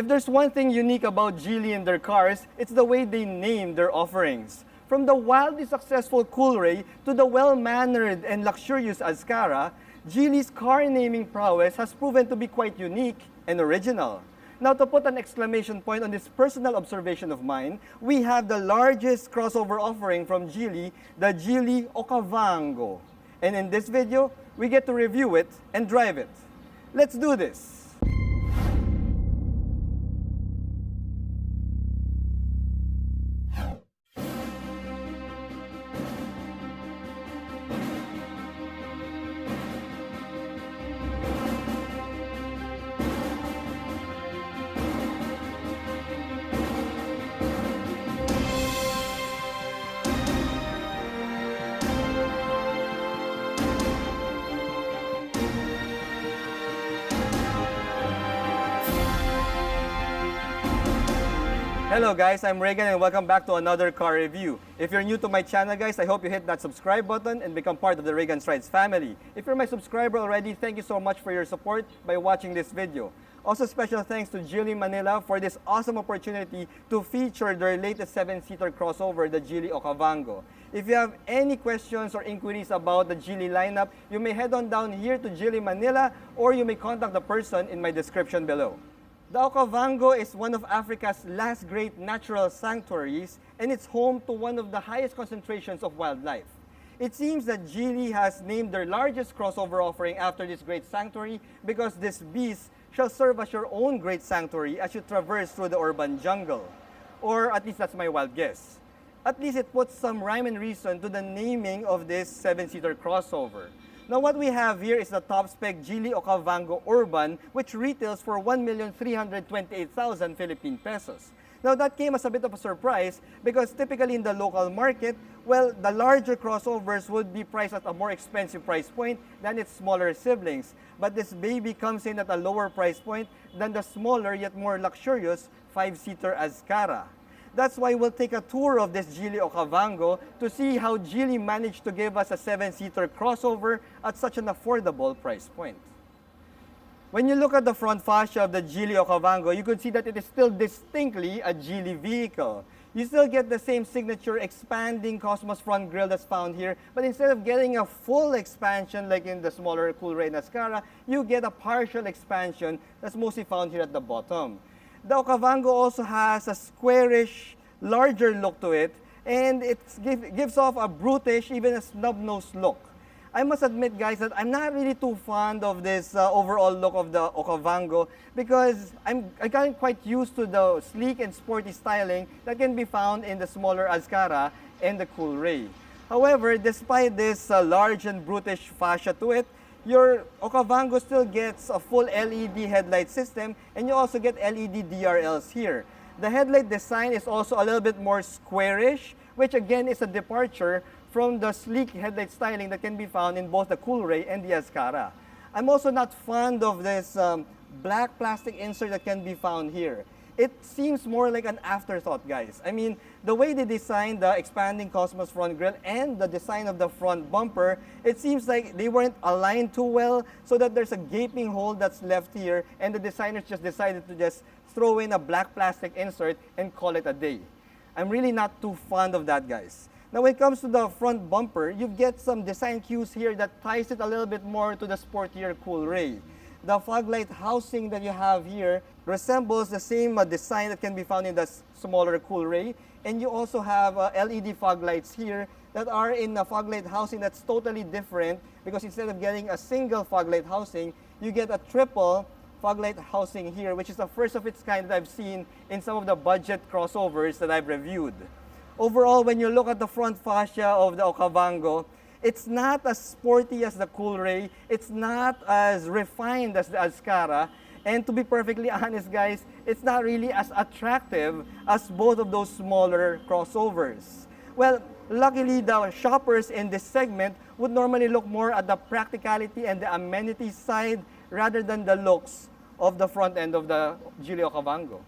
If there's one thing unique about Geely and their cars, it's the way they name their offerings. From the wildly successful Coolray to the well-mannered and luxurious Azkarra, Geely's car naming prowess has proven to be quite unique and original. Now, to put an exclamation point on this personal observation of mine, we have the largest crossover offering from Geely, the Geely Okavango. And in this video, we get to review it and drive it. Let's do this! Hello guys, I'm Reagan and welcome back to another car review. If you're new to my channel guys, I hope you hit that subscribe button and become part of the Reagan Strides family. If you're my subscriber already, thank you so much for your support by watching this video. Also special thanks to Geely Manila for this awesome opportunity to feature their latest 7-seater crossover, the Geely Okavango. If you have any questions or inquiries about the Geely lineup, you may head on down here to Geely Manila or you may contact the person in my description below. The Okavango is one of Africa's last great natural sanctuaries and it's home to one of the highest concentrations of wildlife. It seems that Geely has named their largest crossover offering after this great sanctuary because this beast shall serve as your own great sanctuary as you traverse through the urban jungle. Or at least that's my wild guess. At least it puts some rhyme and reason to the naming of this 7-seater crossover. Now what we have here is the top-spec Geely Okavango Urban, which retails for 1,328,000 Philippine pesos. Now that came as a bit of a surprise because typically in the local market, well, the larger crossovers would be priced at a more expensive price point than its smaller siblings. But this baby comes in at a lower price point than the smaller yet more luxurious 5-seater Azkarra. That's why we'll take a tour of this Geely Okavango to see how Geely managed to give us a 7-seater crossover at such an affordable price point. When you look at the front fascia of the Geely Okavango, you could see that it is still distinctly a Geely vehicle. You still get the same signature expanding Cosmos front grille that's found here, but instead of getting a full expansion like in the smaller Coolray and Azkarra, you get a partial expansion that's mostly found here at the bottom. The Okavango also has a squarish, larger look to it, and it gives off a brutish, even a snub-nosed look. I must admit, guys, that I'm not really too fond of this overall look of the Okavango because I got quite used to the sleek and sporty styling that can be found in the smaller Azkarra and the Coolray. However, despite this large and brutish fascia to it, your Okavango still gets a full LED headlight system and you also get LED DRLs here. The headlight design is also a little bit more squarish, which again is a departure from the sleek headlight styling that can be found in both the Coolray and the Azkarra. I'm also not fond of this black plastic insert that can be found here. It seems more like an afterthought, guys. I mean, the way they designed the expanding Cosmos front grille and the design of the front bumper, it seems like they weren't aligned too well so that there's a gaping hole that's left here and the designers just decided to just throw in a black plastic insert and call it a day. I'm really not too fond of that, guys. Now, when it comes to the front bumper, you get some design cues here that ties it a little bit more to the sportier Coolray. The fog light housing that you have here resembles the same design that can be found in the smaller Coolray. And you also have LED fog lights here that are in a fog light housing that's totally different because instead of getting a single fog light housing, you get a triple fog light housing here, which is the first of its kind that I've seen in some of the budget crossovers that I've reviewed. Overall, when you look at the front fascia of the Okavango, it's not as sporty as the Coolray, it's not as refined as the Azkarra, and to be perfectly honest guys, it's not really as attractive as both of those smaller crossovers. Well, luckily the shoppers in this segment would normally look more at the practicality and the amenities side rather than the looks of the front end of the Geely Okavango.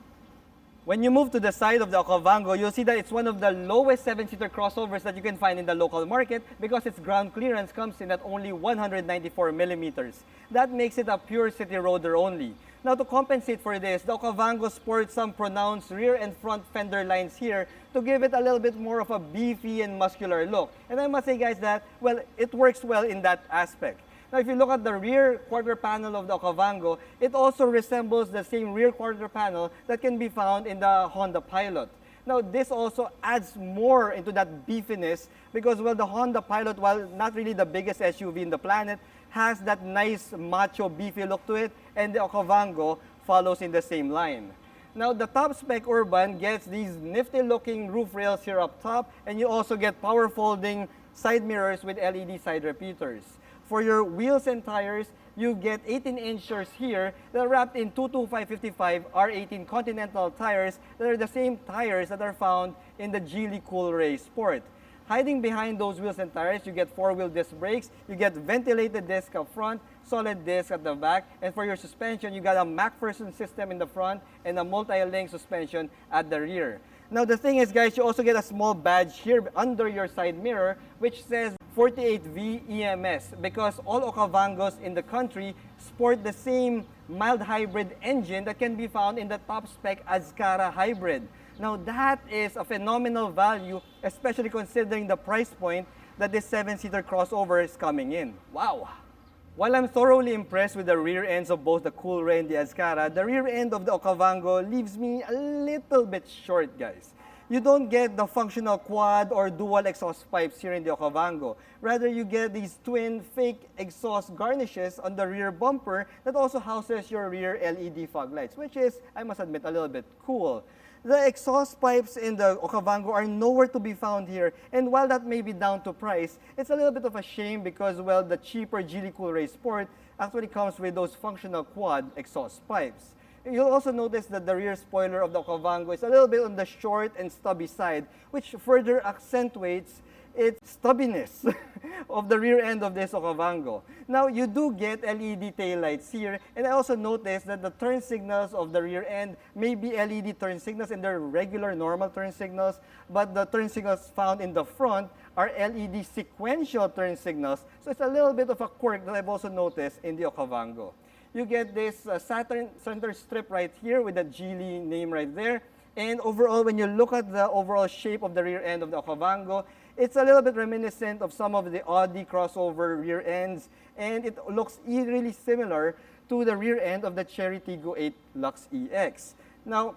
When you move to the side of the Okavango, you'll see that it's one of the lowest 7-seater crossovers that you can find in the local market because its ground clearance comes in at only 194 millimeters. That makes it a pure city roader only. Now, to compensate for this, the Okavango sports some pronounced rear and front fender lines here to give it a little bit more of a beefy and muscular look. And I must say, guys, that, well, it works well in that aspect. Now, if you look at the rear quarter panel of the Okavango, it also resembles the same rear quarter panel that can be found in the Honda Pilot. Now, this also adds more into that beefiness because, well, the Honda Pilot, while not really the biggest SUV in the planet, has that nice macho beefy look to it, and the Okavango follows in the same line. Now, the top-spec Urban gets these nifty-looking roof rails here up top, and you also get power-folding side mirrors with LED side repeaters. For your wheels and tires, you get 18-inchers here that are wrapped in 225/55 R18 Continental tires that are the same tires that are found in the Geely Coolray Sport. Hiding behind those wheels and tires, you get 4-wheel disc brakes, you get ventilated disc up front, solid disc at the back, and for your suspension, you got a MacPherson system in the front and a multi-link suspension at the rear. Now, the thing is, guys, you also get a small badge here under your side mirror which says 48V EMS because all Okavangos in the country sport the same mild hybrid engine that can be found in the top-spec Azkarra hybrid. Now, that is a phenomenal value, especially considering the price point that this 7-seater crossover is coming in. Wow! While I'm thoroughly impressed with the rear ends of both the Coolray and the Azkarra, the rear end of the Okavango leaves me a little bit short, guys. You don't get the functional quad or dual exhaust pipes here in the Okavango. Rather, you get these twin fake exhaust garnishes on the rear bumper that also houses your rear LED fog lights, which is, I must admit, a little bit cool. The exhaust pipes in the Okavango are nowhere to be found here, and while that may be down to price, it's a little bit of a shame because, well, the cheaper Geely Coolray Sport actually comes with those functional quad exhaust pipes. You'll also notice that the rear spoiler of the Okavango is a little bit on the short and stubby side, which further accentuates its stubbiness of the rear end of this Okavango. Now, you do get LED taillights here, and I also noticed that the turn signals of the rear end may be LED turn signals and they're regular normal turn signals, but the turn signals found in the front are LED sequential turn signals. So it's a little bit of a quirk that I've also noticed in the Okavango. You get this Saturn center strip right here with the Geely name right there. And overall, when you look at the overall shape of the rear end of the Okavango, it's a little bit reminiscent of some of the Audi crossover rear ends, and it looks eerily similar to the rear end of the Chery Tiggo 8 Lux EX. Now,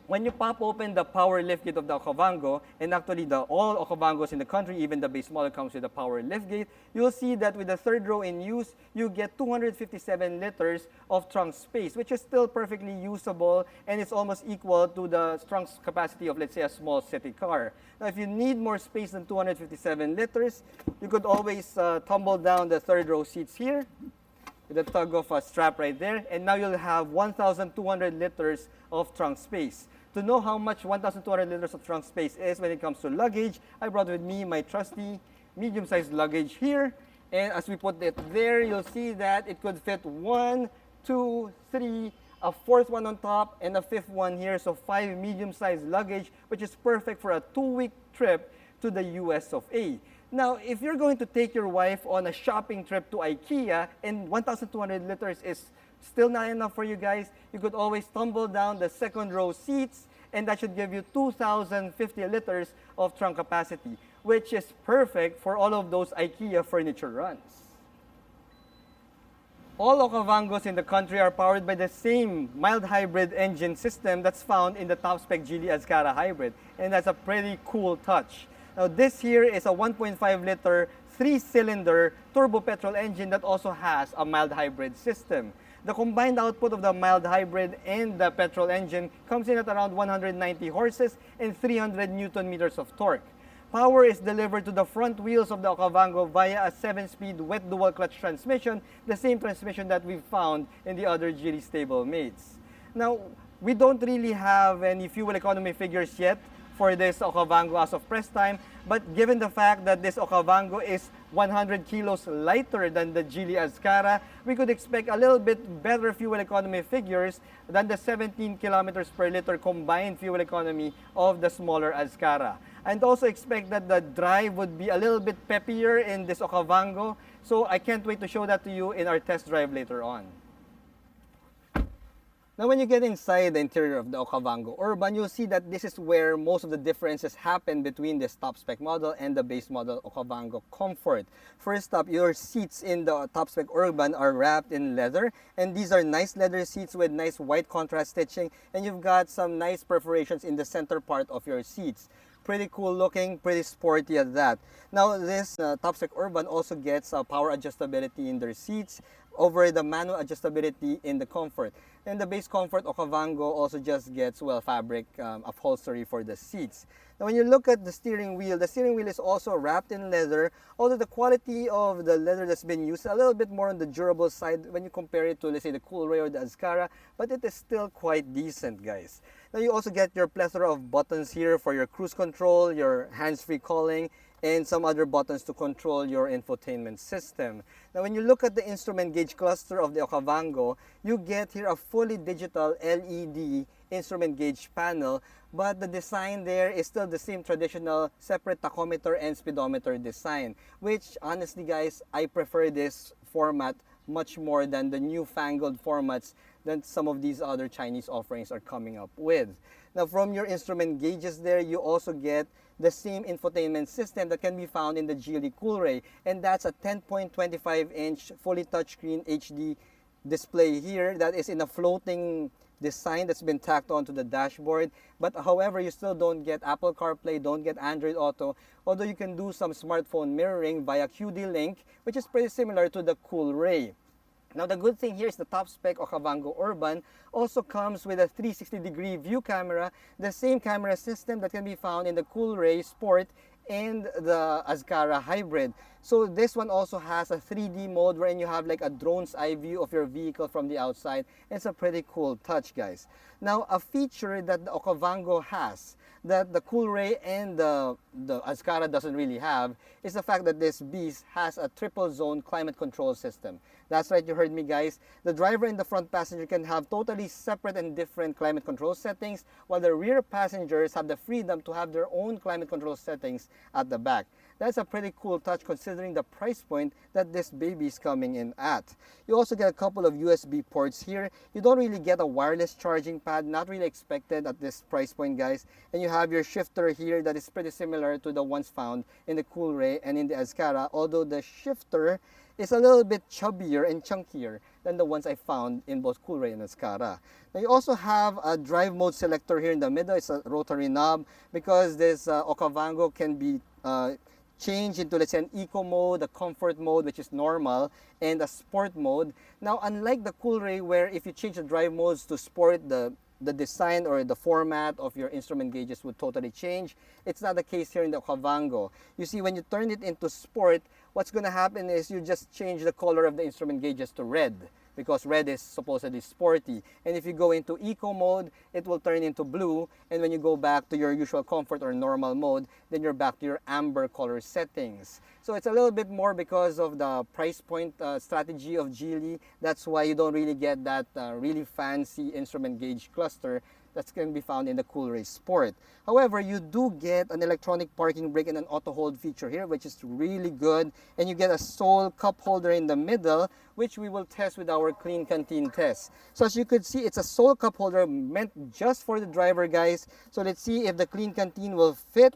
when you pop open the power liftgate of the Okavango, and actually all Okavangos in the country, even the base model comes with a power liftgate, you'll see that with the third row in use, you get 257 liters of trunk space, which is still perfectly usable, and it's almost equal to the trunk capacity of, let's say, a small city car. Now, if you need more space than 257 liters, you could always tumble down the third row seats here with a tug of a strap right there, and now you'll have 1,200 liters of trunk space. To know how much 1,200 liters of trunk space is when it comes to luggage, I brought with me my trusty medium-sized luggage here, and as we put it there, you'll see that it could fit 1, 2, 3, a fourth one on top, and a fifth one here, so 5 medium-sized luggage, which is perfect for a 2-week trip to the US of A. Now, if you're going to take your wife on a shopping trip to IKEA and 1,200 liters is still not enough for you guys, you could always tumble down the second row seats, and that should give you 2,050 liters of trunk capacity, which is perfect for all of those IKEA furniture runs. All Okavangos in the country are powered by the same mild hybrid engine system that's found in the top-spec Geely Azkarra hybrid, and that's a pretty cool touch. Now, this here is a 1.5-liter 3-cylinder turbo petrol engine that also has a mild hybrid system. The combined output of the mild hybrid and the petrol engine comes in at around 190 horses and 300 Newton meters of torque. Power is delivered to the front wheels of the Okavango via a 7-speed wet dual clutch transmission, the same transmission that we've found in the other Geely stable mates. Now, we don't really have any fuel economy figures yet for this Okavango as of press time, but given the fact that this Okavango is 100 kilos lighter than the Geely Azkarra, we could expect a little bit better fuel economy figures than the 17 kilometers per liter combined fuel economy of the smaller Azkarra. And also expect that the drive would be a little bit peppier in this Okavango. So I can't wait to show that to you in our test drive later on. Now when you get inside the interior of the Okavango Urban, you'll see that this is where most of the differences happen between this top-spec model and the base model Okavango Comfort. First up, your seats in the top-spec Urban are wrapped in leather, and these are nice leather seats with nice white contrast stitching, and you've got some nice perforations in the center part of your seats. Pretty cool looking, pretty sporty at that. Now this top-spec Urban also gets power adjustability in their seats over the manual adjustability in the Comfort. And the base Comfort Okavango also just gets, well, fabric upholstery for the seats. Now when you look at the steering wheel is also wrapped in leather, although the quality of the leather that's been used is a little bit more on the durable side when you compare it to, let's say, the Coolray or the Azkarra, but it is still quite decent, guys. Now you also get your plethora of buttons here for your cruise control, your hands-free calling, and some other buttons to control your infotainment system. Now when you look at the instrument gauge cluster of the Okavango, you get here a fully digital LED instrument gauge panel, but the design there is still the same traditional separate tachometer and speedometer design, which honestly, guys, I prefer this format much more than the newfangled formats that some of these other Chinese offerings are coming up with. Now from your instrument gauges there, you also get the same infotainment system that can be found in the Geely Coolray, and that's a 10.25-inch fully touchscreen HD display here that is in a floating design that's been tacked onto the dashboard. But however, you still don't get Apple CarPlay, don't get Android Auto, although you can do some smartphone mirroring via QD-Link, which is pretty similar to the Coolray. Now the good thing here is the top-spec Okavango Urban also comes with a 360-degree view camera, the same camera system that can be found in the Coolray Sport and the Azkarra Hybrid. So this one also has a 3D mode wherein you have like a drone's eye view of your vehicle from the outside. It's a pretty cool touch, guys. Now a feature that the Okavango has that the Coolray and the Azkarra doesn't really have is the fact that this beast has a triple zone climate control system. That's right, you heard me, guys. The driver and the front passenger can have totally separate and different climate control settings, while the rear passengers have the freedom to have their own climate control settings at the back. That's a pretty cool touch considering the price point that this baby is coming in at. You also get a couple of USB ports here. You don't really get a wireless charging pad, not really expected at this price point, guys. And you have your shifter here that is pretty similar to the ones found in the Coolray and in the Azkarra, although the shifter is a little bit chubbier and chunkier than the ones I found in both Coolray and Azkarra. Now you also have a drive mode selector here in the middle. It's a rotary knob because this Okavango can be change into, let's say, an eco mode, a comfort mode, which is normal, and a sport mode. Now, unlike the Coolray, where if you change the drive modes to sport, the design or the format of your instrument gauges would totally change. It's not the case here in the Okavango. You see, when you turn it into sport, what's going to happen is you just change the color of the instrument gauges to red, because red is supposedly sporty. And if you go into eco mode, it will turn into blue. And when you go back to your usual comfort or normal mode, then you're back to your amber color settings. So it's a little bit more because of the price point strategy of Geely. That's why you don't really get that really fancy instrument gauge cluster that's going to be found in the Coolray Sport. However, you do get an electronic parking brake and an auto hold feature here, which is really good. And you get a sole cup holder in the middle, which we will test with our clean canteen test. So as you could see, it's a sole cup holder meant just for the driver, guys. So let's see if the clean canteen will fit.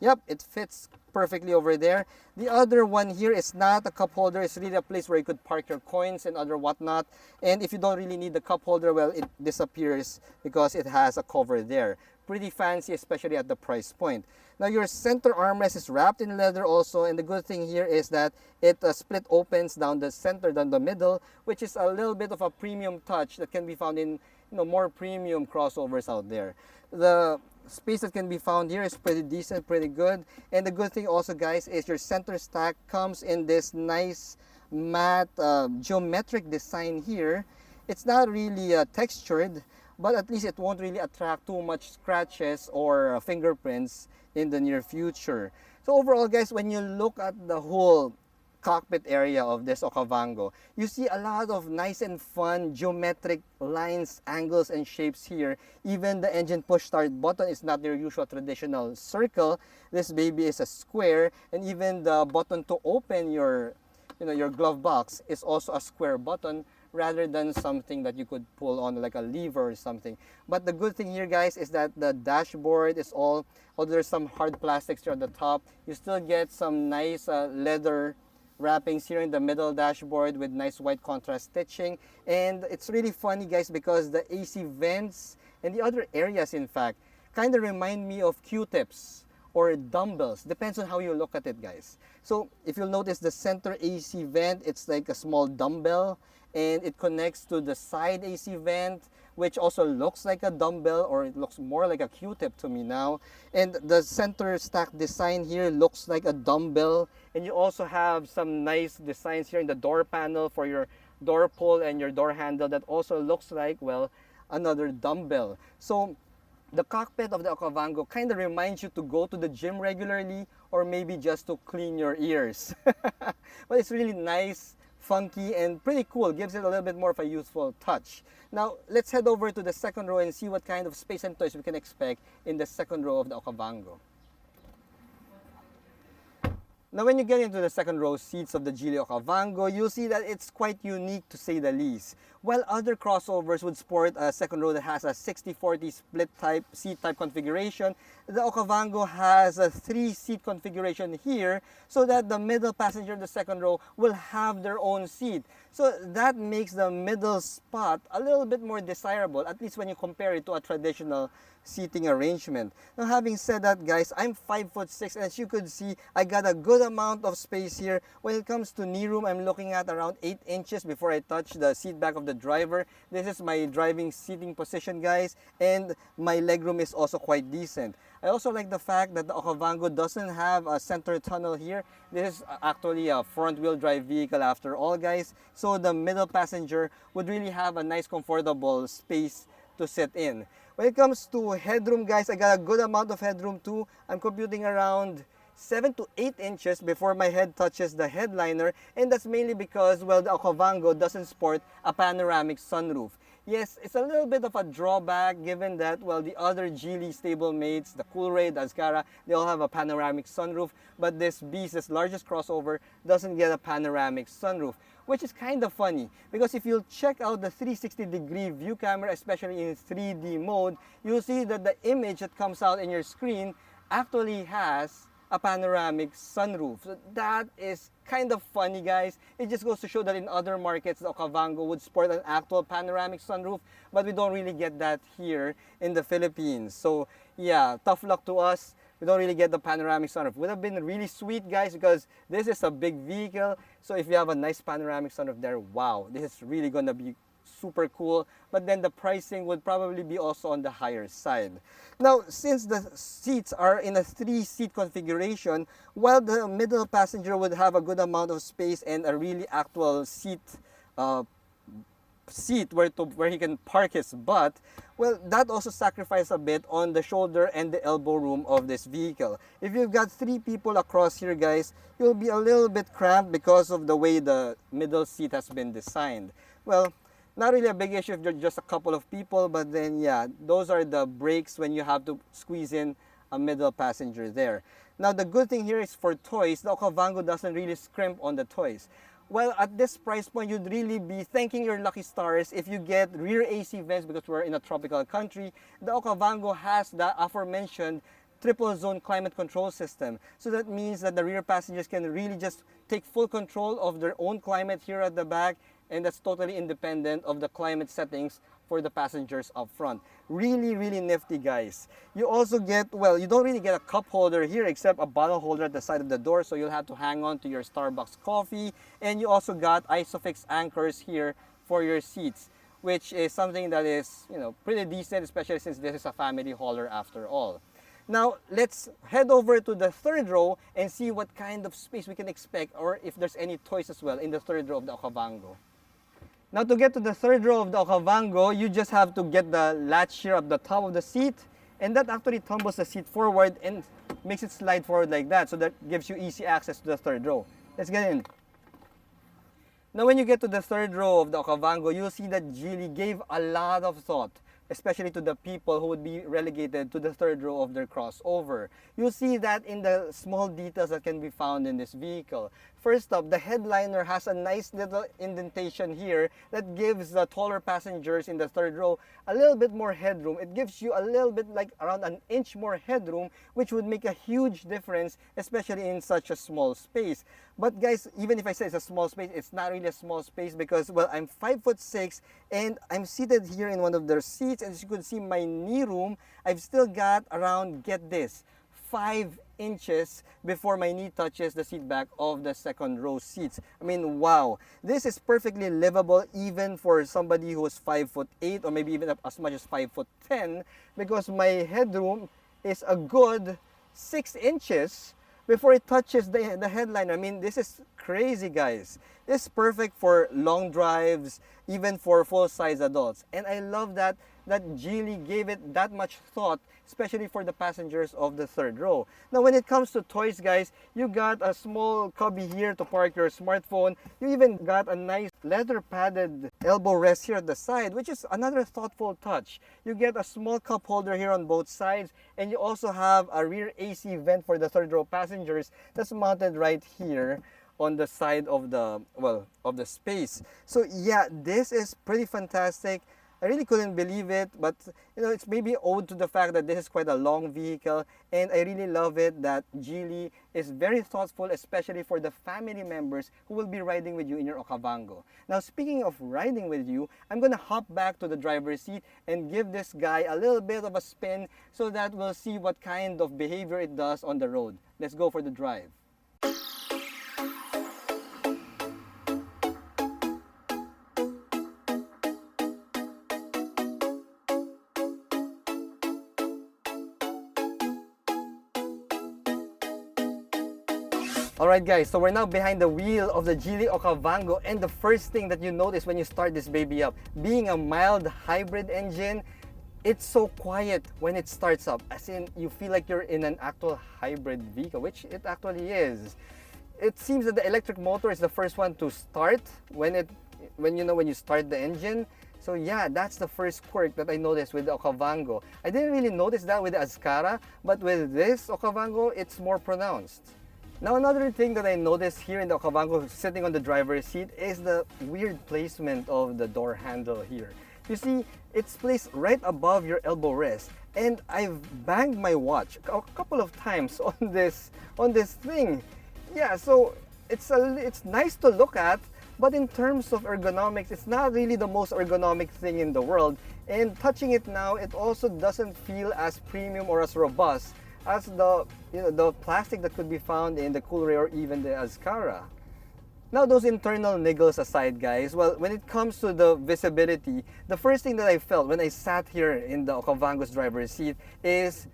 Yep, it fits perfectly over there. The other one here is not a cup holder. It's really a place where you could park your coins and other whatnot. And if you don't really need the cup holder, well, it disappears because it has a cover there. Pretty fancy, especially at the price point. Now your center armrest is wrapped in leather also, and the good thing here is that it split opens down the center, down the middle, which is a little bit of a premium touch that can be found in more premium crossovers out there. The space that can be found here is pretty decent, pretty good. And the good thing also, guys, is your center stack comes in this nice matte geometric design here. It's not really textured, but at least it won't really attract too much scratches or fingerprints in the near future. So overall, guys, when you look at the whole cockpit area of this Okavango, you see a lot of nice and fun geometric lines, angles, and shapes here. Even the engine push start button is not your usual traditional circle. This baby is a square, and even the button to open your glove box is also a square button rather than something that you could pull on like a lever or something. But the good thing here, guys, is that the dashboard is all, although there's some hard plastics here at the top, you still get some nice leather wrappings here in the middle dashboard with nice white contrast stitching. And it's really funny, guys, because the AC vents and the other areas, in fact, kind of remind me of Q-tips or dumbbells. Depends on how you look at it, guys. So if you'll notice the center AC vent, it's like a small dumbbell, and it connects to the side AC vent, which also looks like a dumbbell, or it looks more like a Q-tip to me now. And the center stack design here looks like a dumbbell. And you also have some nice designs here in the door panel for your door pull and your door handle that also looks like, well, another dumbbell. So the cockpit of the Okavango kind of reminds you to go to the gym regularly, or maybe just to clean your ears. But it's really nice, funky, and pretty cool. Gives it a little bit more of a youthful touch. Now, let's head over to the second row and see what kind of space and toys we can expect in the second row of the Okavango. Now, when you get into the second row seats of the Geely Okavango, you'll see that it's quite unique, to say the least. While other crossovers would sport a second row that has a 60-40 split type seat type configuration, the Okavango has a 3-seat configuration here, so that the middle passenger in the second row will have their own seat. So that makes the middle spot a little bit more desirable, at least when you compare it to a traditional seating arrangement. Now, having said that, guys, I'm 5'6", and as you could see, I got a good amount of space here. When it comes to knee room, I'm looking at around 8 inches before I touch the seat back of the driver. This is my driving seating position, guys, and my legroom is also quite decent. I also like the fact that the Okavango doesn't have a center tunnel here. This is actually a front-wheel drive vehicle after all, guys. So the middle passenger would really have a nice, comfortable space to sit in. When it comes to headroom, guys, I got a good amount of headroom too. I'm computing around 7 to 8 inches before my head touches the headliner, and that's mainly because, well, the Okavango doesn't sport a panoramic sunroof. Yes, it's a little bit of a drawback given that, well, the other Geely stablemates, the Coolray, the Azkarra, they all have a panoramic sunroof, but this beast, this largest crossover, doesn't get a panoramic sunroof, which is kind of funny because if you'll check out the 360-degree view camera, especially in 3D mode, you'll see that the image that comes out in your screen actually has a panoramic sunroof. So that is kind of funny, guys. It just goes to show that in other markets, the Okavango would sport an actual panoramic sunroof, but we don't really get that here in the Philippines. So yeah, tough luck to us. We don't really get the panoramic sunroof. Would have been really sweet, guys, because this is a big vehicle. So if you have a nice panoramic sunroof there, wow, this is really gonna be super cool. But then the pricing would probably be also on the higher side. Now, since the seats are in a 3-seat configuration, while the middle passenger would have a good amount of space and a really actual seat where he can park his butt, well, that also sacrifices a bit on the shoulder and the elbow room of this vehicle. If you've got 3 people across here, guys, you'll be a little bit cramped because of the way the middle seat has been designed. Well, not really a big issue if you're just a couple of people, but then yeah, those are the breaks when you have to squeeze in a middle passenger there. Now, the good thing here is for toys, the Okavango doesn't really scrimp on the toys. Well, at this price point, you'd really be thanking your lucky stars if you get rear AC vents, because we're in a tropical country. The Okavango has the aforementioned triple zone climate control system. So that means that the rear passengers can really just take full control of their own climate here at the back, and that's totally independent of the climate settings for the passengers up front. Really, really nifty, guys. You also get, well, you don't really get a cup holder here except a bottle holder at the side of the door, so you'll have to hang on to your Starbucks coffee. And you also got isofix anchors here for your seats, which is something that is, you know, pretty decent, especially since this is a family hauler after all. Now, let's head over to the third row and see what kind of space we can expect, or if there's any toys as well in the third row of the Okavango. Now, to get to the third row of the Okavango, you just have to get the latch here at the top of the seat, and that actually tumbles the seat forward and makes it slide forward like that, so that gives you easy access to the third row. Let's get in. Now when you get to the third row of the Okavango, you'll see that Geely gave a lot of thought, especially to the people who would be relegated to the third row of their crossover. You'll see that in the small details that can be found in this vehicle. First up, the headliner has a nice little indentation here that gives the taller passengers in the third row a little bit more headroom. It gives you a little bit like around an inch more headroom, which would make a huge difference, especially in such a small space. But guys, even if I say it's a small space, it's not really a small space because, well, I'm 5'6" and I'm seated here in one of their seats. And as you can see, my knee room, I've still got around, get this, 5 inches before my knee touches the seat back of the second row seats. I mean, wow, this is perfectly livable even for somebody who is 5'8" or maybe even as much as 5'10", because my headroom is a good 6 inches before it touches the headliner. I mean, this is crazy, guys. This is perfect for long drives, even for full-size adults. And I love that Geely gave it that much thought, especially for the passengers of the third row. Now, when it comes to toys, guys, you got a small cubby here to park your smartphone. You even got a nice leather-padded elbow rest here at the side, which is another thoughtful touch. You get a small cup holder here on both sides, and you also have a rear AC vent for the third row passengers that's mounted right here on the side of the, well, of the space. So yeah, this is pretty fantastic. I really couldn't believe it, but you know, it's maybe owed to the fact that this is quite a long vehicle, and I really love it that Geely is very thoughtful, especially for the family members who will be riding with you in your Okavango. Now, speaking of riding with you, I'm gonna hop back to the driver's seat and give this guy a little bit of a spin so that we'll see what kind of behavior it does on the road. Let's go for the drive. Alright guys, so we're now behind the wheel of the Geely Okavango, and the first thing that you notice when you start this baby up, being a mild hybrid engine, it's so quiet when it starts up, as in you feel like you're in an actual hybrid vehicle, which it actually is. It seems that the electric motor is the first one to start when you start the engine. So yeah, that's the first quirk that I noticed with the Okavango. I didn't really notice that with the Azkarra, but with this Okavango, it's more pronounced. Now, another thing that I noticed here in the Okavango sitting on the driver's seat is the weird placement of the door handle here. You see, it's placed right above your elbow rest, and I've banged my watch a couple of times on this thing. Yeah, so it's nice to look at, but in terms of ergonomics, it's not really the most ergonomic thing in the world. And touching it now, it also doesn't feel as premium or as robust as the plastic that could be found in the Coolray or even the Azkarra. Now, those internal niggles aside, guys, well, when it comes to the visibility, the first thing that I felt when I sat here in the Okavango's driver's seat is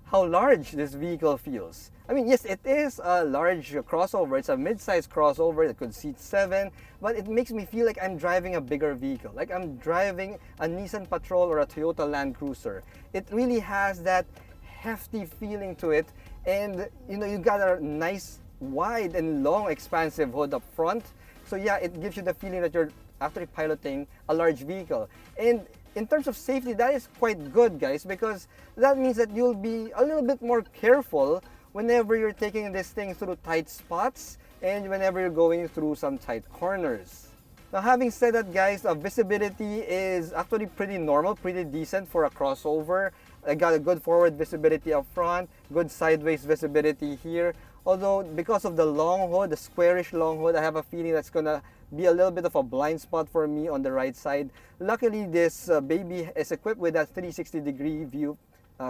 how large this vehicle feels. I mean, yes, it is a large crossover. It's a mid-size crossover that could seat 7, but it makes me feel like I'm driving a bigger vehicle, like I'm driving a Nissan Patrol or a Toyota Land Cruiser. It really has that hefty feeling to it, and you know, you got a nice wide and long expansive hood up front. So yeah, it gives you the feeling that you're actually piloting a large vehicle. And in terms of safety, that is quite good, guys, because that means that you'll be a little bit more careful whenever you're taking this thing through tight spots and whenever you're going through some tight corners. Now, having said that, guys, visibility is actually pretty normal, pretty decent for a crossover. I got a good forward visibility up front, good sideways visibility here. Although, because of the long hood, the squarish long hood, I have a feeling that's gonna be a little bit of a blind spot for me on the right side. Luckily, this baby is equipped with that 360-degree view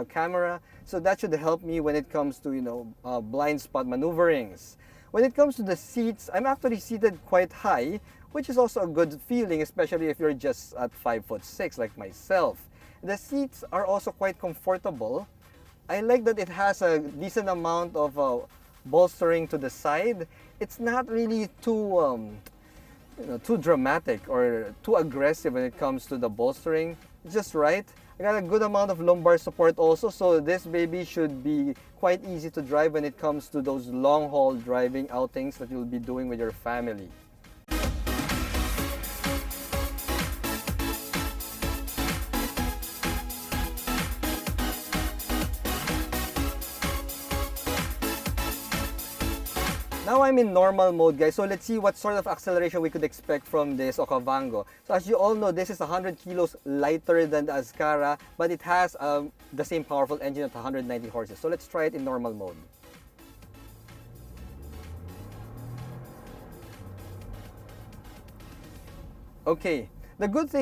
camera, so that should help me when it comes to, you know, blind spot maneuverings. When it comes to the seats, I'm actually seated quite high, which is also a good feeling, especially if you're just at 5'6" like myself. The seats are also quite comfortable. I like that it has a decent amount of bolstering to the side. It's not really too too dramatic or too aggressive when it comes to the bolstering. It's just right. I got a good amount of lumbar support also, so this baby should be quite easy to drive when it comes to those long haul driving outings that you'll be doing with your family. Now I'm in normal mode, guys, so let's see what sort of acceleration we could expect from this Okavango. So as you all know, this is 100 kilos lighter than the Azkarra, but it has the same powerful engine at 190 horses. So let's try it in normal mode. Okay, the good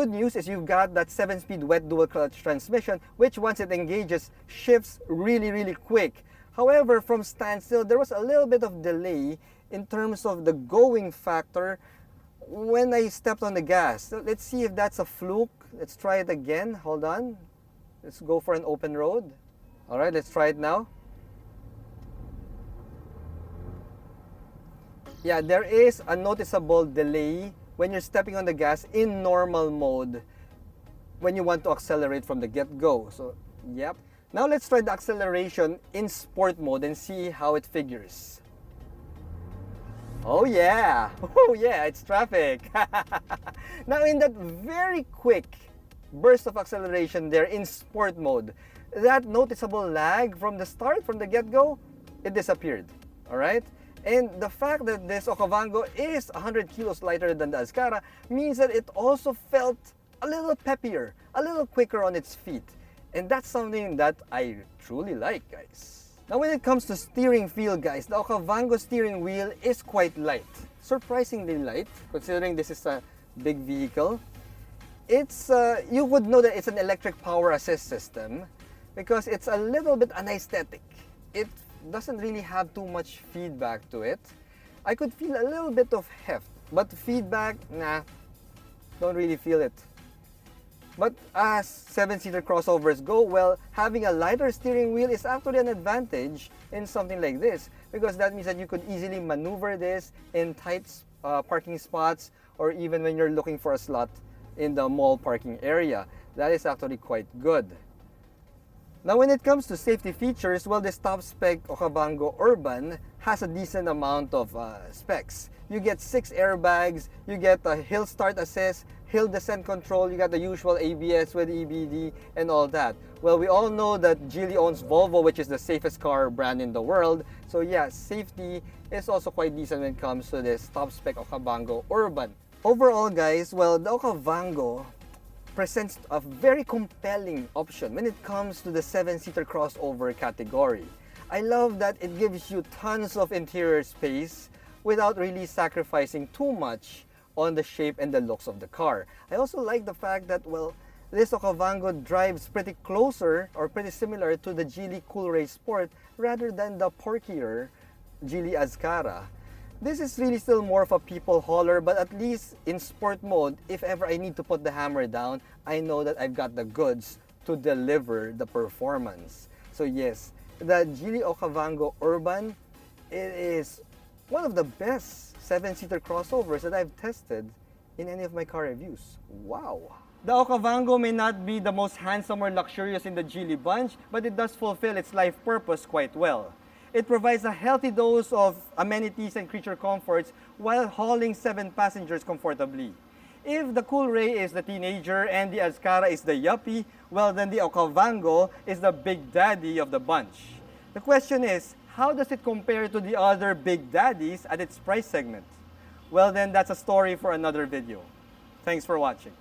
news is you've got that 7-speed wet dual clutch transmission, which once it engages, shifts really quick. However, from standstill, there was a little bit of delay in terms of the going factor when I stepped on the gas. So let's see if that's a fluke. Let's try it again. Hold on. Let's go for an open road. All right, let's try it now. Yeah, there is a noticeable delay when you're stepping on the gas in normal mode when you want to accelerate from the get-go. So, yep. Now let's try the acceleration in sport mode and see how it figures. Oh yeah! Oh yeah, it's traffic! Now in that very quick burst of acceleration there in sport mode, that noticeable lag from the start, from the get-go, it disappeared. Alright? And the fact that this Okavango is 100 kilos lighter than the Azkarra means that it also felt a little peppier, a little quicker on its feet. And that's something that I truly like, guys. Now when it comes to steering feel, guys, the Okavango steering wheel is quite light. Surprisingly light, considering this is a big vehicle. It's, you would know that it's an electric power assist system because it's a little bit anesthetic. It doesn't really have too much feedback to it. I could feel a little bit of heft, but feedback, nah, don't really feel it. But as 7-seater crossovers go, well, having a lighter steering wheel is actually an advantage in something like this because that means that you could easily maneuver this in tight parking spots or even when you're looking for a slot in the mall parking area. That is actually quite good. Now when it comes to safety features, well, this top-spec Okavango Urban has a decent amount of specs. You get 6 airbags, you get a hill start assist, hill descent control, you got the usual ABS with EBD and all that. Well, we all know that Geely owns Volvo, which is the safest car brand in the world. So yeah, safety is also quite decent when it comes to this top-spec Okavango Urban. Overall, guys, well, the Okavango presents a very compelling option when it comes to the 7-seater crossover category. I love that it gives you tons of interior space without really sacrificing too much on the shape and the looks of the car. I also like the fact that, well, this Okavango drives pretty closer or pretty similar to the Geely Coolray Sport rather than the porkier Geely Azkarra. This is really still more of a people hauler, but at least in sport mode, if ever I need to put the hammer down, I know that I've got the goods to deliver the performance. So yes, the Geely Okavango Urban, it is one of the best 7-seater crossovers that I've tested in any of my car reviews. Wow! The Okavango may not be the most handsome or luxurious in the Geely bunch, but it does fulfill its life purpose quite well. It provides a healthy dose of amenities and creature comforts while hauling 7 passengers comfortably. If the Coolray is the teenager and the Azkarra is the yuppie, well then the Okavango is the big daddy of the bunch. The question is, how does it compare to the other big daddies at its price segment? Well then, that's a story for another video. Thanks for watching.